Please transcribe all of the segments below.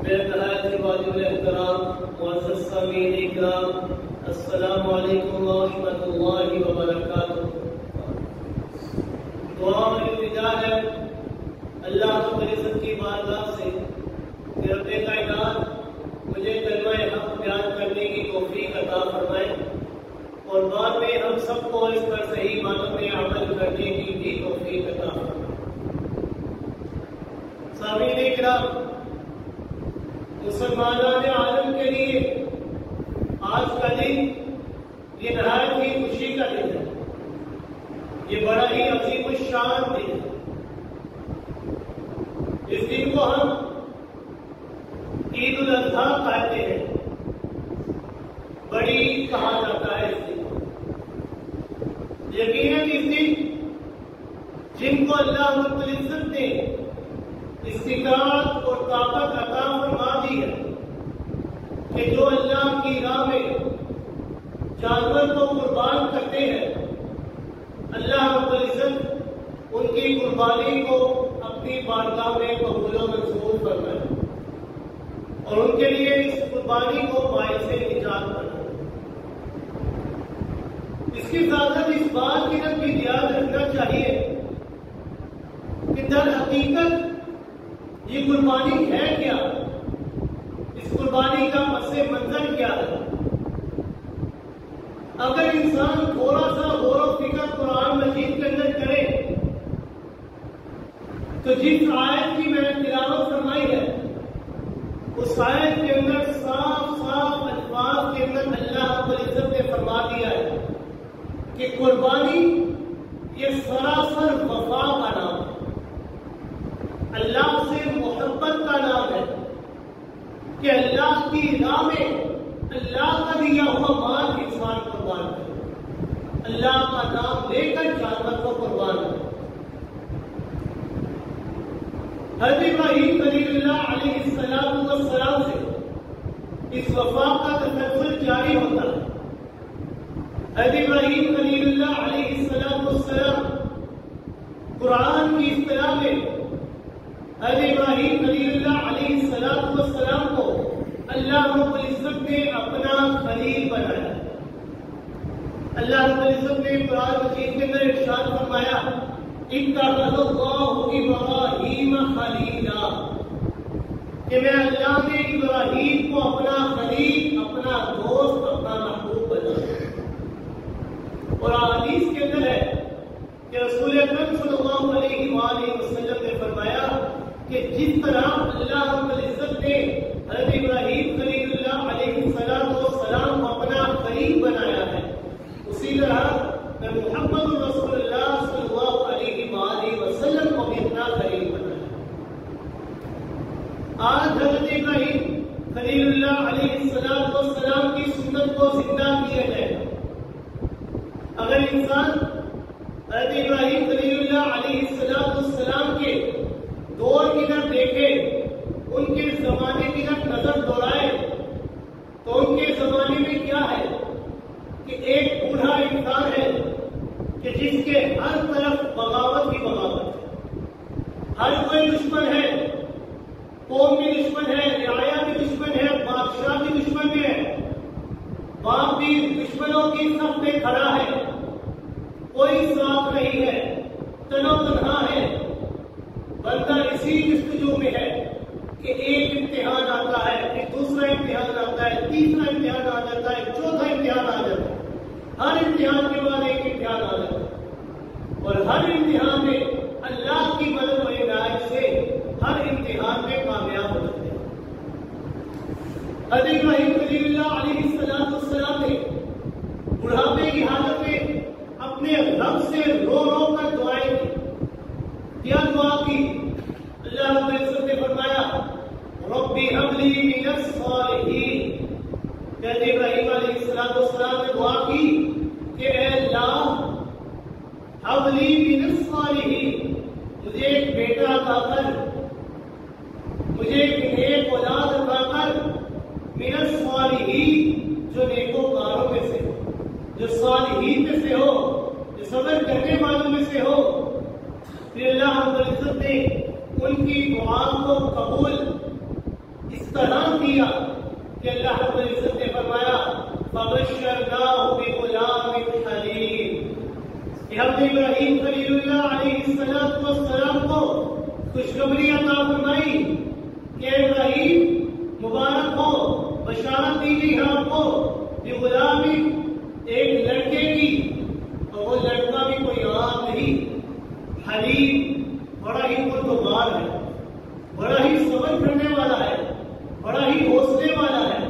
میرے نہایت ہی واجب احترام معزز سامعین اکرام، السلام علیکم ورحمۃ اللہ وبرکاتہ۔ دعا میں التجا ہے اللہ رب العزت کی بارگاہ سے کہ رب کائنات مجھے کلمہ حق بیان کرنے کی توفیق عطا فرمائے اور بعد میں ہم سب کو اس پر صحیح معنوں میں عمل کرنے کی بھی توفیق عطا فرمائے۔ سامعین اکرام، مسلمانان عالم کے لیے آج کا دن یہ نہایت ہی خوشی کا دن ہے، یہ بڑا ہی عظیم الشان دن ہے۔ اس دن کو ہم عید الاضحیٰ کہتے ہیں، بڑی عید کہا جاتا ہے اس دن۔ یقیناً اس دن جن کو اللہ رب العزت نے استطاعت اور طاقت عطا فرما دی ہے کہ جو اللہ کی راہ میں جانور کو قربان کرتے ہیں، اللہ رب العزت ان کی قربانی کو اپنی بارگاہ میں قبول و منظور فرمائے اور ان کے لیے اس قربانی کو باعث نجات بنائے۔ اس کی ساتھ اس بات کی طرف بھی یاد رکھنا چاہیے کہ در حقیقت یہ قربانی ہے کیا، اس قربانی کا پس منظر کیا ہے۔ اگر انسان تھوڑا سا غور و فکر قرآن مجید کے اندر کرے تو جس آیت کی میں نے تلاوت فرمائی ہے اس آیت کے اندر صاف صاف الفاظ کے اندر اللہ رب العزت نے فرما دیا ہے کہ قربانی یہ سراسر وفا کا نام ہے، اللہ سے محبت کا نام ہے کہ اللہ کی راہ میں اللہ کا دیا ہوا مال انسان قربان کرے، اللہ کا نام لے کر جانور کو قربان کرے۔ حضرت ابراہیم خلیل اللہ علیہ السلام سے اس وفا کا تسلسل جاری ہوتا ہے۔ حضرت ابراہیم خلیل اللہ علیہ السلام قرآن کی اصطلاح میں حضرت ابراہیم خلیل اللہ علیہ السلام کو اللہ رب العزت نے اپنا خلیل بنایا۔ اللہ رب العزت نے قرآن مجید کے اندر ارشاد فرمایا اتخذ اللہ ابراہیم خلیلا، کہ میں اللہ نے ابراہیم کو اپنا خلیل، اپنا دوست، اپنا محبوب بنایا۔ اور حدیث کے اندر ہے کہ رسول اکرم صلی اللہ علیہ وآلہ وسلم نے فرمایا کہ جس طرح اللہ رب العزت نے حضرت ابراہیم خلیل اللہ علیہ السلام کو اپنا خلیل بنایا ہے، اسی طرح میں محمد رسول اللہ صلی اللہ علیہ وآلہ وسلم کو بھی اپنا خلیل بنایا۔ آج حضرت ابراہیم خلیل اللہ علیہ السلام کی سنت کو زندہ کیا جائے۔ اگر انسان حضرت ابراہیم خلیل اللہ علیہ السلام کے دور کی طرف دیکھے، ان کے زمانے کی طرف نظر دوڑائے تو ان کے زمانے میں کیا ہے کہ ایک بوڑھا انسان ہے کہ جس کے ہر طرف بغاوت ہی بغاوت ہے، ہر کوئی دشمن ہے، قوم بھی دشمن ہے، رعایا بھی دشمن ہے، بادشاہ بھی دشمن ہے، باپ بھی دشمنوں کی صف میں کھڑا ہے، کوئی ساتھ نہیں ہے، تنو تنہا ہے۔ بندہ اسی جستجو میں ہے کہ ایک امتحان آتا ہے، پھر دوسرا امتحان آتا ہے، تیسرا امتحان آ جاتا ہے، چوتھا امتحان آ جاتا ہے، ہر امتحان کے بعد ایک امتحان آ جاتا ہے، اور ہر امتحان میں اللہ کی مدد و عنایت سے ہر امتحان میں کامیاب ہو جاتے ہیں۔ حضرت ابراہیم خلیل اللہ علیہ السلام نے بڑھاپے کی حالت میں اپنے رب سے رو رو کر دعائیں کی۔ کیا دعا کی؟ اللہ رب العزت نے فرمایا ربی ہب لی من الصالحین۔ حضرت ابراہیم علیہ السلام نے دعا کی کہ اے اللہ ہب لی من الصالحین، مجھے ایک بیٹا عطا کر، مجھے ایک نیک اولاد عطا کر، من الصالحین، جو نیکوکاروں میں سے ہو، جو صالحین میں سے ہو، جو صبر کرنے والوں میں سے ہو۔ پھر اللہ رب العزت نے ان کی دعا کو قبول اس طرح طرح کیا کہ اللہ رب العزت نے فرمایا فبشرناہ بغلام حلیم، کہ ہم نے ابراہیم خلیل اللہ علیہ السلام کو خوشخبری عطا فرمائی کہ ابراہیم مبارک ہو، بشارت دی گئی ہے آپ کو بغلام، ایک لڑکے کی، اور وہ لڑکا بھی کوئی عام نہیں، حلیم، بڑا ہی پرتگار ہے، بڑا ہی صبر کرنے والا ہے، بڑا ہی حوصلے والا ہے۔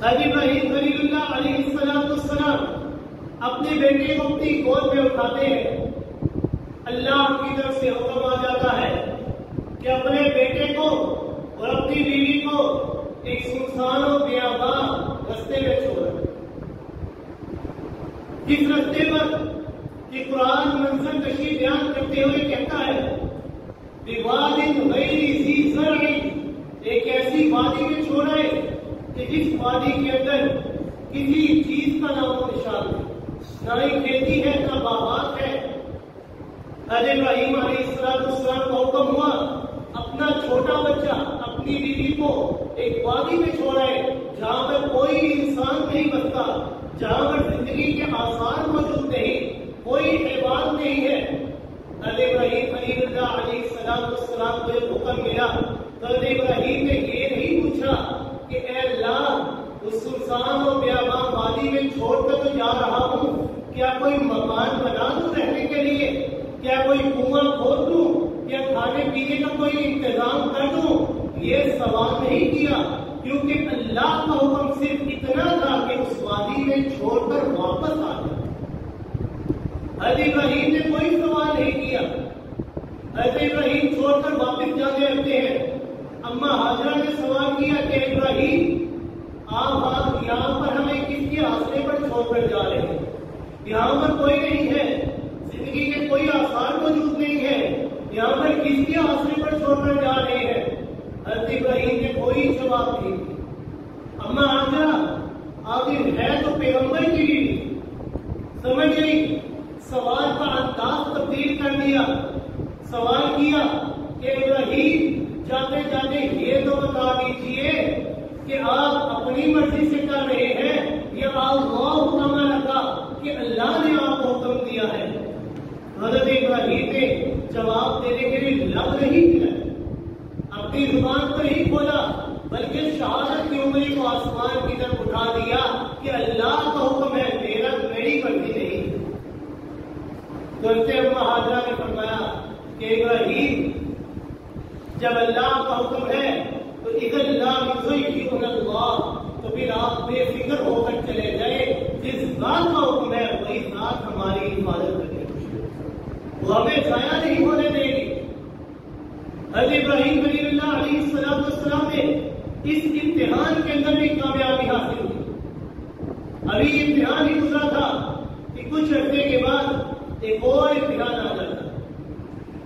حضرت ابراہیم خلیل اللہ علیہ السلام اپنے بیٹے کو اپنی گود میں اٹھاتے ہیں، اللہ کی طرف سے حکم آ جاتا ہے کہ اپنے بیٹے کو اور اپنی بیوی کو ایک سنسان و بیاباں رستے میں چھوڑا، جس رستے پر کہ قرآن منظر کشی بیان کرتے ہوئے کہتا ہے بواد غیر ذی زرع، ایک ایسی وادی میں چھوڑا ہے کہ جس وادی کے اندر کسی چیز کا نام و نشان نہیں، نہ ہی کھیتی ہے نہ باغات ہے۔ حضرت ابراہیم علیہ السلام کو حکم ہوا اپنا چھوٹا بچہ اپنی بیوی کو ایک وادی میں چھوڑا ہے جہاں پر کوئی انسان نہیں بستا، جہاں پر زندگی کے آثار موجود نہیں، کوئی حیوان نہیں ہے۔ حضرت ابراہیم خلیل اللہ علیہ السلام کو ایک حکم ملا تو حضرت ابراہیم نے یہ نہیں پوچھا کہ اے اللہ اس سنسان و بیاباں وادی میں چھوڑ کر تو جا رہا ہوں، کیا کوئی مکان بنا دوں رہنے کے لیے، کیا کوئی کنواں کھود دوں، کیا کھانے پینے کا کوئی انتظام کر دوں، یہ سوال نہیں کیا، کیونکہ اللہ کا حکم صرف اتنا تھا کہ اس وادی میں چھوڑ کر واپس آ جائے۔ حضرت ابراہیم نے کوئی سوال نہیں کیا۔ حضرت ابراہیم چھوڑ کر واپس جاتے رہتے ہیں۔ اما ہاجرہ نے سوال کیا کہ ابراہیم آپ یہاں پر ہمیں کس کے آسرے پر چھوڑ کر جا رہے ہیں؟ یہاں پر کوئی نہیں ہے، زندگی کے کوئی آثار موجود نہیں ہے، یہاں پر کس کے آسرے پر چھوڑ کر جا رہے ہیں؟ حضرت ابراہیم نے کوئی جواب نہیں دیا۔ اما ہاجرہ آخر ہے تو پیغمبر کی بیوی، سمجھ گئی، سوال کا انداز تبدیل کر دیا، سوال کیا کہ ابراہیم جاتے جاتے یہ تو بتا دیجئے کہ آپ اپنی مرضی سے کر رہے ہیں یا اللہ امر لگا کہ اللہ نے آپ کو حکم دیا ہے؟ حضرت ابراہیم نے جواب دینے کے لیے لب نہیں کیا، اپنی زبان پر ہی کھولا، بلکہ شہادت کی انگلی کو آسمان کی طرف اٹھا دیا کہ اللہ کا حکم ہے، میری مرضی نہیں۔ تو اما ہاجرہ نے فرمایا کہ ابراہیم جب اللہ کا حکم ہے تو اذا لا یضیعن اللہ، تو پھر آپ بے فکر ہو کر چلے جائے، جس ذات کا حکم ہے وہی ذات ہماری حفاظت کرے گی، وہ ہمیں ضائع نہیں ہونے دے گی۔ حضرت ابراہیم خلیل اللہ علیہ السلام نے اس امتحان کے اندر بھی کامیابی حاصل کی۔ ابھی امتحان ہی گزرا تھا کہ کچھ عرصے کے بعد ایک اور امتحان آ جاتا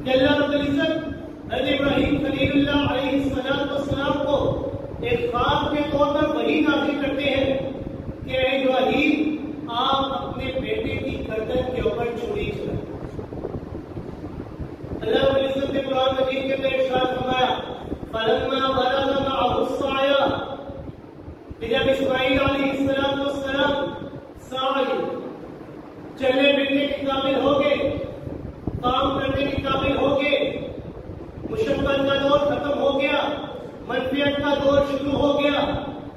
کہ اللہ رب العزت حضرت ابراہیم خلیل اللہ علیہ السلام کو ایک خواب کے طور پر وحی نازل کرتے ہیں کہ اے ابراہیم آپ اپنے بیٹے کی گردن کے اوپر چھری چلائیں۔ اللہ رب العزت نے قرآن مجید کے اندر ارشاد فرمایا فلما بلغ معه السعي، کہ جب اسماعیل علیہ السلام سعی چلنے پھرنے کے قابل ہو گئے، کام کرنے کے قابل ہو گئے، مشقت کا دور ختم ہو گیا، منفیت کا دور شروع ہو گیا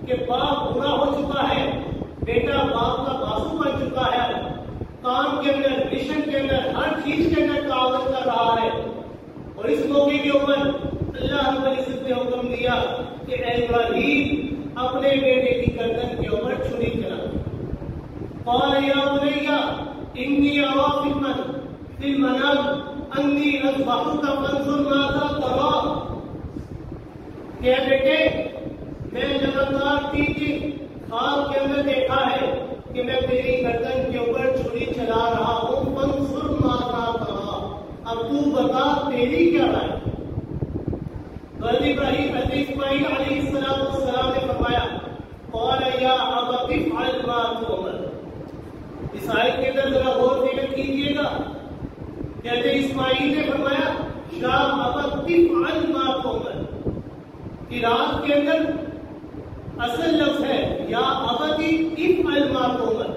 کہ باپ برا ہو چکا ہے، بیٹا باپ کا بازو بن چکا ہے، کام کے اندر، مشن کے اندر، ہر چیز کے اندر تعاون کر رہا ہے، اور اس موقع کے اوپر اللہ رب العزت نے حکم دیا کہ اے ابراہیم اپنے بیٹے کی گردن کے اوپر چھری چلا۔ قال یا بنی انی ارى فی المنام انی اذبحک فانظر ماذا ترى، کہ بیٹے میں لگاتار تین خواب کے اندر دیکھا ہے کہ میں تیری گردن کے اوپر چھری چلا رہا ہوں، فانظر ماذا ترى، اب تو بتا تیری کیا رائے؟ حضرت ابراہیم حضرت اسماعیل علیہ السلام نے فرمایا قال یا ابت افعل ما تؤمر۔ اس آیت کے اندر ذرا غور فکر کیجیے گا، حضرت اسماعیل نے فرمایا یا ابت افعل ما تؤمر، قراءت کے اندر اصل لفظ ہے یا ابتی افعل ما تؤمر،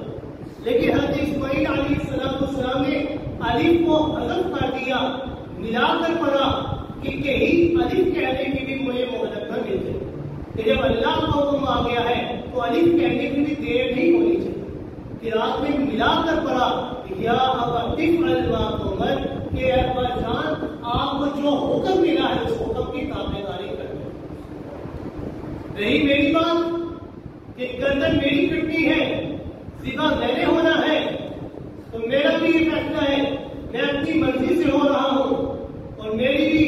لیکن حضرت اسماعیل علیہ السلام نے الف کو حذف کر دیا، ملا کر پڑھا کہ کہیں الف کہنے کی بھی مجھے مہلت نہ مل جائے کہ جب اللہ کا حکم آ گیا ہے تو الف کہنے کی بھی دیر نہیں ہونی چاہیے۔ قراءت میں ملا کر پڑھا یا ابتی افعل ما تؤمر کہ ابا جان آپ کو جو حکم ملا ہے اس حکم کی تابعداری کریں۔ رہی میری بات کہ گردن میری کٹنی ہے، سیدھا لینے ہونا ہے، تو میرا بھی یہ فیصلہ ہے، میں اپنی مرضی سے ہو رہا ہوں اور میری بھی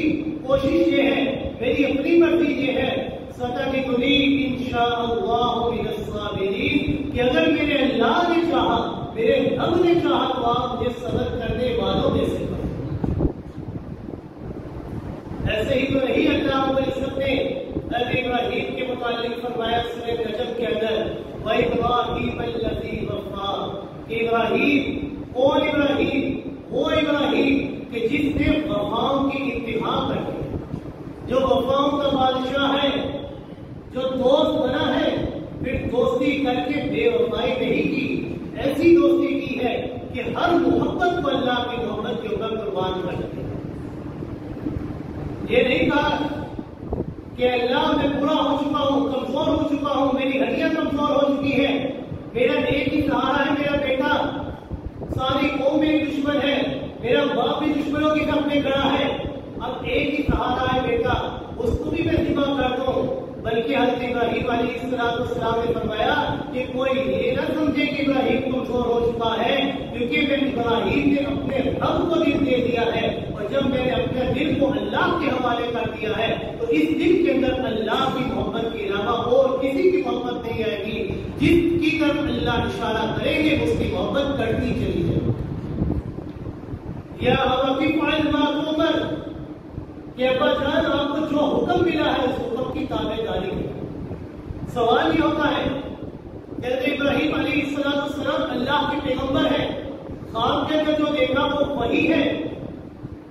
کوشش یہ ہے، میری اپنی مرضی یہ ہے ستجدنی انشاءاللہ من الصابرین کہ اگر میرے اللہ نے چاہا، میرے رب نے چاہا تو آپ مجھے صبر کرنے والوں میں سے کریں۔ ایسے ہی تو نہیں اللہ رب العزت نے حضرت ابراہیم کے متعلق فرمایا سورہ نجم کے اندر وَإِبْرَاهِيمَ الَّذِي وَفَّىٰ، ابراہیم، کون ابراہیم؟ وہ ابراہیم کہ جس نے وفاؤں کی انتہا کر دی، جو وفاؤں کا بادشاہ ہے، جو دوست بنا ہے، پھر دوستی کر کے بے وفائی نہیں کی، ایسی دوستی کی ہے کہ ہر محبت کو اللہ کی محبت کے اوپر قربان کر دیا۔ یہ نہیں کہا کہ اللہ میں برا ہو چکا ہوں، کمزور ہو چکا ہوں، میری ہڈیاں کمزور ہو چکی ہیں، میرا ایک ہی سہارا ہے میرا بیٹا، ساری قوم میری دشمن ہے، میرا باپ بھی دشمنوں کی طرف میں کھڑا ہے، اب ایک ہی سہارا ہے بیٹا، اس کو بھی میں ذبح کر دوں۔ بلکہ حضرت ابراہیم علیہ السلام نے فرمایا کہ کوئی یہ نہ سمجھے کہ ابراہیم کمزور ہو چکا ہے، کیونکہ میں ابراہیم نے اپنے رب کو دل دے دیا ہے، اور جب میں نے اپنے دل کو اللہ کے حوالے کر دیا ہے تو اس دل کے اندر اللہ کی محبت کے علاوہ اور کسی کی محبت نہیں آئے گی، جس کی طرف اللہ اشارہ کریں گے اس کی محبت کرتی چلی جائے۔ یا ابتی افعل ما تؤمر کہ ابا جان آپ کو جو حکم ملا ہے اس حکم کی تابعداری کریں۔ سوال یہ ہوتا ہے کہ ابراہیم علیہ السلام اللہ کے پیغمبر ہیں، خواب کے اندر جو دیکھا وہ وہی ہے،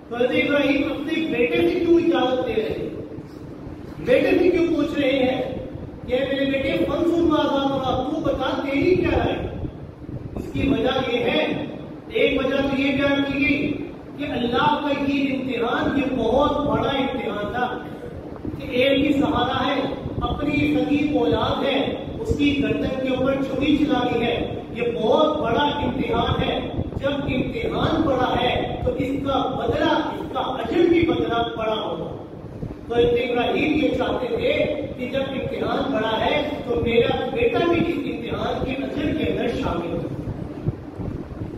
تو حضرت ابراہیم اپنے بیٹے سے کیوں اجازت دے رہے ہیں؟ بیٹے سے کیوں پوچھ رہے ہیں کہ میرے بیٹے فنصر ماذا ترى، تو بتا تیری کیا رائے؟ اس کی وجہ یہ ہے، ایک وجہ تو یہ بیان کی گئی کہ اللہ کا یہ امتحان یہ بہت بڑا امتحان تھا کہ ایک ہی سہارا ہے، اپنی سگی اولاد ہے، اس کی گردن کے اوپر چھری چلانی ہے، یہ بہت بڑا امتحان ہے۔ جب امتحان بڑا ہے تو اس کا بدلہ، اس کا اجر بھی بدلہ بڑا ہوگا۔ تو ابراہیم یہ چاہتے تھے کہ جب امتحان بڑا ہے تو میرا بیٹا بھی اس امتحان کے اجر کے اندر شامل ہو۔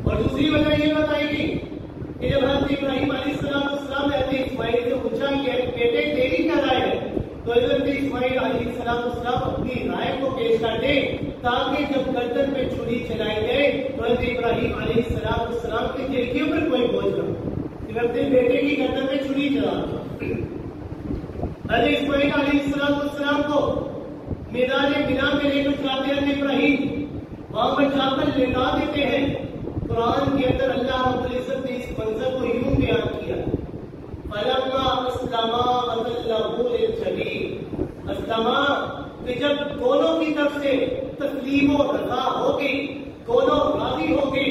اور دوسری وجہ یہ بتائی گئی کہ جب حضرت ابراہیم علیہ السلام نے حضرت اسماعیل سے پوچھا کہ بیٹے تیری کیا رائے ہے، تو حضرت اسماعیل علیہ السلام اپنی رائے کو پیش کر دیں تاکہ جب گردن میں چھری چلائی جائے تو حضرت ابراہیم علیہ السلام کے دل کے اوپر کوئی بوجھ نہ ہو کہ اپنے بیٹے کی گردن میں چھری چلا۔ حضرت اسماعیل علیہ السلام کو میدان بنا میں لے کر جاتے ہیں ابراہیم، وہاں پر جا کر لٹا دیتے ہیں۔ قرآن کے اندر اللہ رب العزت نے اس منظر کو یوں بیان کیا، فَلَمَّا أَسْلَمَا وَتَلَّهُ لِلْجَبِينِ، اسلما کہ جب دونوں کی طرف سے تسلیم و رضا ہو گئی، دونوں راضی ہو گئے،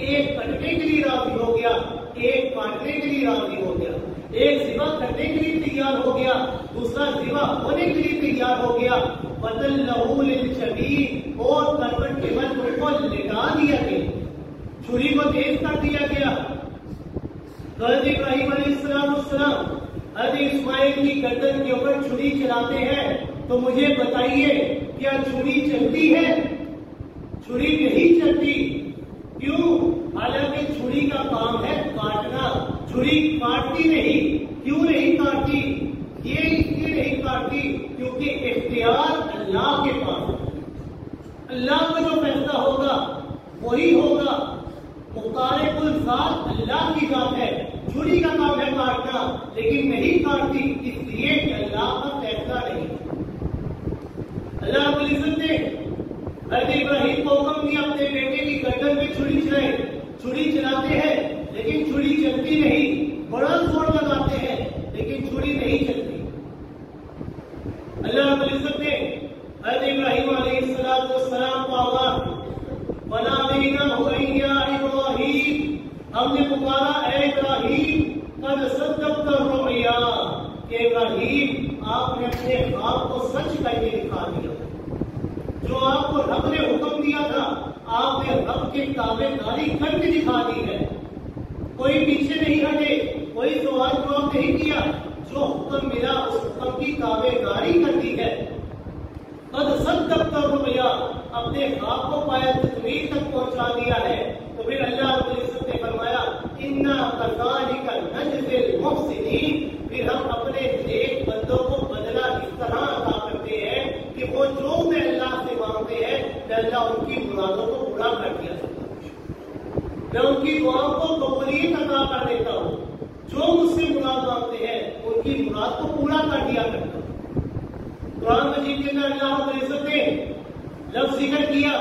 ایک کٹنے کے لیے راضی ہو گیا، ایک کاٹنے کے لیے راضی ہو گیا، ایک ذبح کرنے کے لیے تیار ہو گیا، دوسرا ذبح ہونے کے لیے تیار ہو گیا، وَتَلَّهُ لِلْجَبِينِ، اور کروٹ کے بل ان کو لٹا دیا گیا، چھری کو تیز کر دیا گیا۔ حضرت ابراہیم علیہ السلام حضرت اسماعیل کی گردن کے اوپر چھری چلاتے ہیں، تو مجھے بتائیے کیا چھری چلتی ہے؟ چھری نہیں چلتی، کیوں؟ حالانکہ چھری کا کام ہے کاٹنا، چھری کاٹتی نہیں۔ کیوں نہیں کاٹتی؟ یہ اس لیے نہیں کاٹتی کیونکہ اختیار اللہ کے پاس ہے، اللہ کا جو فیصلہ ہوگا وہی ہوگا، مخالف الذات اللہ کی ذات ہے، چھری کا کام ہے کاٹنا لیکن نہیں کاٹتی، اس لیے کہ اللہ کا فیصلہ نہیں۔ اللہ رب العزت نے حضرت ابراہیم کو حکم دیا اپنے بیٹے کی گردن میں چھری چلائے، چھری چلاتے ہیں لیکن چھری چلتی نہیں، بڑا زور لگاتے ہیں لیکن چھری نہیں چلتی۔ اللہ رب العزت نے حضرت ابراہیم علیہ السلام کو آواز وَنَادَيْنَاهُ أَن يَا إِبْرَاهِيمُ، ہم نے پکارا اے ابراہیم قد صدقت الرؤیا، کہ ابراہیم آپ نے اپنے خواب کو سچ کر کے دکھا دیا، جو آپ کو رب نے حکم دیا تھا آپ نے رب کے تابع داری کر کے دکھا دی ہے، کوئی پیچھے نہیں ہٹے، کوئی سوال جواب نہیں کیا، جو حکم ملا اس حکم کی تابع داری کر دی ہے۔ قد صدقت الرؤیا، اپنے خواب کو پایا تکمیل تک پہنچا دیا ہے۔ تو پھر اللہ رب العزت نے فرمایا انا کذالک نجزی المحسنین، پھر ہم اپنے نیک بندوں کو بدلہ اس طرح عطا کرتے ہیں کہ وہ جو میں اللہ سے مانگتے ہیں کہ اللہ ان کی مرادوں کو پورا کر دیا جاتا ہے، میں ان کی دعاؤں کو قبولیت عطا کر دیتا ہوں، جو مجھ سے مراد مانگتے ہیں ان کی مراد کو پورا کر دیا کرتا ہوں۔ قرآن مجید کے اندر اللہ رب العزت نے لفظ ذکر کیا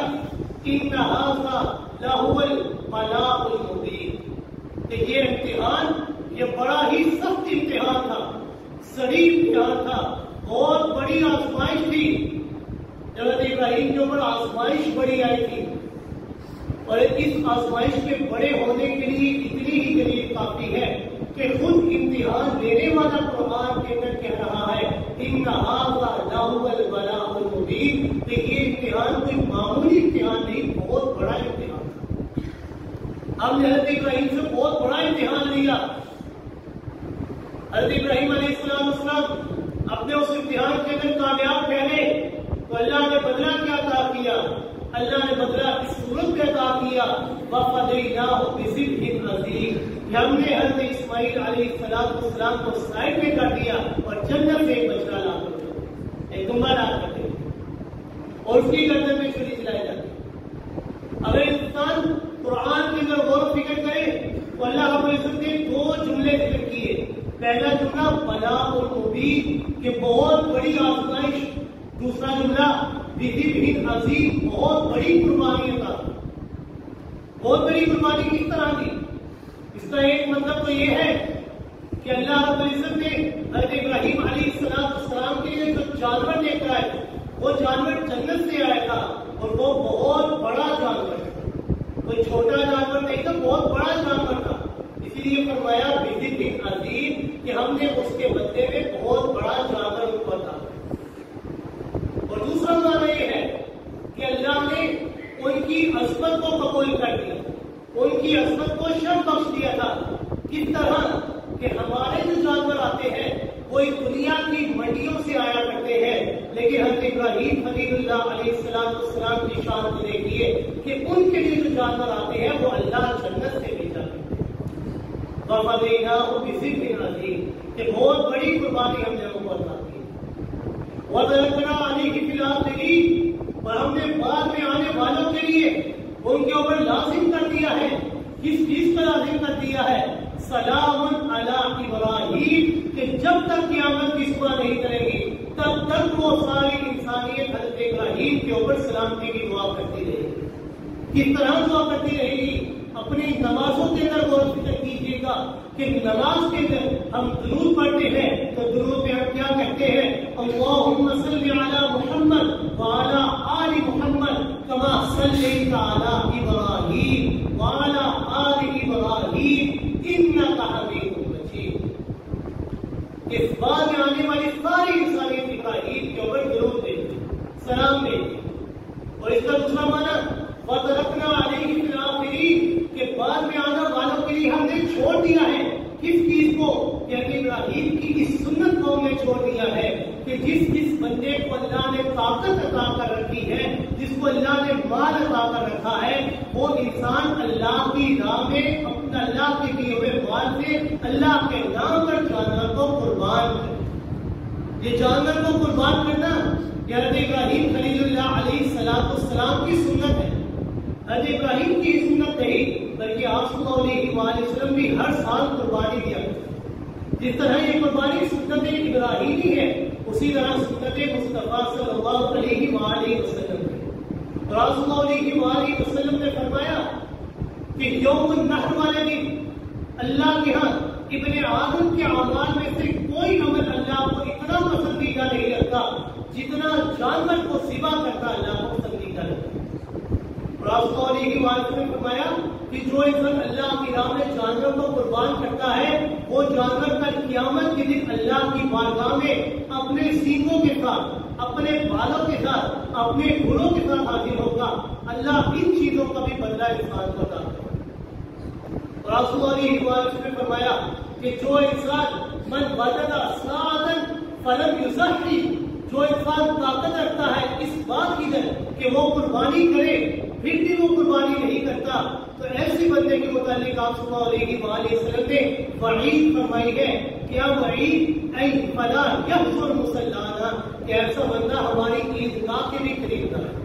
ان ھذا لہو البلاء المبین، کہ یہ امتحان یہ بڑا ہی سخت امتحان تھا، سخی امتحان تھا، بہت بڑی آزمائش تھی۔ حضرت ابراہیم کے اوپر آزمائش بڑی آئی تھی، اور اس آزمائش کے بڑے ہونے کے لیے اتنی ہی دلیل کافی ہے کہ خود امتحان لینے والا قرآن کے اندر کہہ رہا ہے ان ھذا لہو البلاء المبین، کہ یہ امتحان کوئی معمولی امتحان نہیں، بہت بڑا امتحان تھا۔ ہم نے حضرت ابراہیم سے بہت بڑا امتحان لیا۔ حضرت ابراہیم علیہ السلام اپنے اس امتحان کے اندر کامیاب ٹھہرے تو اللہ نے بدلہ کیا عطا کیا؟ اللہ نے بدلہ اس صورت میں عطا کیا وَفَدَيْنَاهُ بِذِبْحٍ عَظِيمٍ، کہ ہم نے حضرت اسماعیل علیہ السلام کو سائڈ میں کر دیا اور جنت سے ایک بچڑا لا کر ایک دمبا لا کر دیا اور اس کی گردن میں چھری چلائی جاتی۔ اگر انسان قرآن کے اندر غور و فکر کرے تو اللہ رب العزت نے دو جملے ذکر کیے۔ پہلا جملہ بلاء المبین، کہ بہت بڑی آزمائش، دوسرا جملہ بذبح عظیم، بہت بڑی قربانی عطا۔ بہت بڑی قربانی کس طرح دی؟ اس کا ایک مطلب تو یہ ہے کہ اللہ رب العزت نے حضرت ابراہیم علیہ السلام کے لیے جو جانور لے کر آئے وہ جانور جنت سے آیا تھا، اور وہ بہت بڑا جانور تھا، کوئی چھوٹا جانور نہیں تھا، بہت بڑا جانور تھا۔ اسی لیے فرمایا بذبح عظیم، کہ ہم نے اس کے بدلے میں بہت بڑا جانور ان کو عطا کیا۔ اور دوسرا معنی یہ ہے کہ اللہ نے ان کی عظمت کو قبول کر دیا، ان کی عظمت کو شرف بخش دیا تھا۔ کس طرح کہ ہمارے جو جانور آتے ہیں وہ اس دنیا کی منڈیوں سے آیا کرتے ہیں، لیکن حضرت ابراہیم خلیل اللہ علیہ السلام کی شان کو دیکھیے کہ ان کے لیے جو جانور آتے ہیں وہ اللہ جنت سے بھیجا کرتے ہیں۔ وَفَدَيْنَاهُ بِذِبْحٍ عَظِيمٍ، کہ بہت بڑی قربانی ہم نے ان کو عطا کی۔ وَتَرَكْنَا عَلَيْهِ فِي الْآخِرِينَ، اور ہم نے بعد میں آنے والوں کے لیے ان کے اوپر لازم کر دیا ہے۔ کس چیز کا لازم کر دیا ہے؟ سلام علی ابراہیم، کہ جب تک قیامت کی صبح نہیں کرے گی تب تک وہ ساری انسانیت حضرت ابراہیم کے اوپر سلامتی کی دعا کرتی رہے گی۔ کس طرح دعا کرتی رہے گی؟ اپنی نمازوں کے اندر غور و فکر کیجیے گا کہ نماز کے اندر ہم درود پڑھتے ہیں تو درود میں ہم کیا کہتے ہیں؟ اللہم صلی علی محمد وعلی آل محمد کما صلیت علی ابراہیم وعلی آل ابراہیم انک حمید مجید۔ اس بعد میں آنے والی ساری انسانیت ابراہیم کے اوپر درود دیتے، سلام دیتے۔ اور اس کا دوسرا معنی وَتَرَكْنَا عَلَيْهِ فِي الْآخِرِينَ، کہ بعد میں آنے والوں کے لیے ہم نے چھوڑ دیا ہے کس چیز کو؟ کہ ابراہیم کی اس سنت کو ہم نے چھوڑ دیا ہے کہ جس بندے کو اللہ نے طاقت عطا کر رکھی ہے، جس کو اللہ نے مال عطا کر رکھا ہے، وہ انسان اللہ کی راہ میں اپنا اللہ کے دیے ہوئے مال سے اللہ کے نام پر جانور کو قربان کرے۔ یہ جانور کو قربان کرنا یہ حضرت ابراہیم خلیل اللہ علیہ السلام کی سنت ہے۔ حضرت ابراہیم کی سنت نہیں بلکہ آپ صلی اللہ علیہ وآلہ وسلم بھی ہر سال قربانی دیا کرتے۔ جس طرح یہ قربانی سنت ابراہیمی ہے اسی طرح سنت مصطفیٰ صلی اللہ علیہ وآلہ وسلم ہے۔ اور آپ صلی اللہ علیہ وآلہ وسلم نے فرمایا کہ یوم النحر والے دن اللہ کے ہاں ابن آدم کے اعمال میں سے کوئی عمل اللہ کو اتنا پسندیدہ نہیں لگتا جتنا جانور کو ذبح کرتا اللہ کو پسندیدہ نہیں ہے۔ اور آپ صلی اللہ علیہ وسلم نے فرمایا کہ جو انسان اللہ کی راہ میں جانور کو قربان کرتا ہے وہ جانور کل قیامت کے دن اللہ کی بارگاہ میں اپنے سینگوں کے ساتھ، اپنے بالوں کے ساتھ، اپنے گھوڑوں کے ساتھ حاضر ہوگا۔ اللہ ان چیزوں کا بھی بدلہ انسان کو عطا کرے۔ اور آپ صلی اللہ علیہ وسلم نے فرمایا کہ جو انسان من وجد ساعتا فلم یضحی، جو انسان طاقت رکھتا ہے اس بات کی کہ وہ قربانی کرے پھر بھی وہ قربانی نہیں کرتا، تو ایسی بندے کے متعلق آپ صلی اللہ علیہ وسلم نے وعید فرمائی ہے۔ کیا وعید؟ اے فلا یحضر مصلانا، کہ ایسا بندہ ہماری عیدگاہ کے بھی قریب نہ ہے۔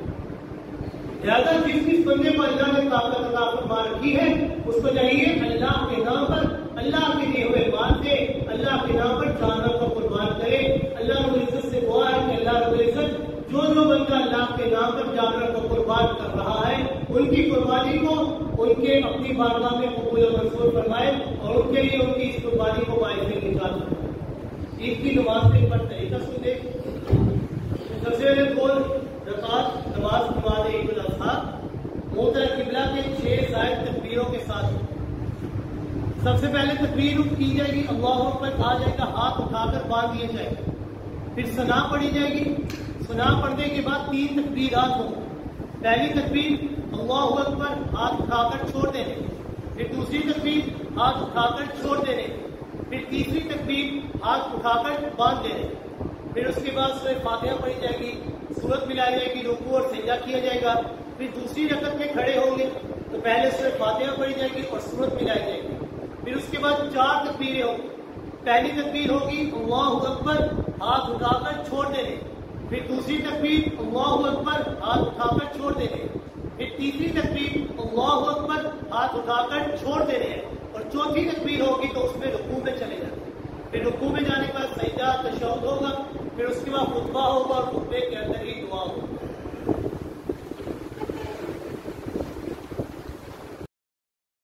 لہٰذا جس بندے کو اللہ نے طاقت عطا فرما رکھی ہے اس کو چاہیے اللہ کے نام پر، اللہ کے دیے ہوئے مال سے اللہ کے نام پر جانور کو قربان کرے۔ اللہ رب العزت سے دعا ہے کہ اللہ رب العزت جو بندہ اللہ کے نام پر جانور کو قربان کر رہا ہے ان کی قربانی کو ان کے اپنی بارگاہ میں قبول و منظور فرمائے اور ان کے لیے ان کی اس قربانی کو باعث نجات فرمائے۔ عید کی نماز کے پر طریقہ سن لیں۔ سب سے پہلے 2 رکعت نماز کے بعد عید الاضحیٰ محترم قبلہ کے 6 زائد تکبیروں کے ساتھ سب سے پہلے تکبیر کی جائے گی، اللہ اکبر کہا جائے گا، ہاتھ اٹھا کر باندھ دیا جائے گا، پھر ثنا پڑھی جائے گی، ثنا پڑھنے کے بعد 3 تکبیرات ہوں۔ پہلی تکبیر اللہ اکبر ہاتھ اٹھا کر چھوڑ دینے، پھر دوسری تکبیر ہاتھ اٹھا کر چھوڑ دینے، پھر تیسری تکبیر ہاتھ اٹھا کر باندھ دینے، پھر اس کے بعد سورہ فاتحہ پڑھی جائے گی، سورت ملائی جائے گی، رکوع اور سجدہ کیا جائے گا، پھر دوسری رکعت میں کھڑے ہوں گے تو پہلے سورہ فاتحہ پڑھی جائے گی اور سورت ملائی جائے گی، پھر اس کے بعد 4 تکبیریں ہوں گی۔ پہلی تکبیر ہوگی اللہ اکبر ہاتھ اٹھا کر چھوڑ دینے، پھر دوسری تکبیر اللہ اکبر ہاتھ اٹھا کر چھوڑ دینے، پھر تیسری تکبیر اللہ اکبر ہاتھ اٹھا کر چھوڑ دینے ہیں، اور چوتھی تکبیر ہوگی تو اس میں رکوع میں چلے جاتے ہیں، پھر رکوع میں جانے کے بعد سجدہ تشہد ہوگا، پھر اس کے بعد خطبہ ہوگا اور خطبے کے اندر ہی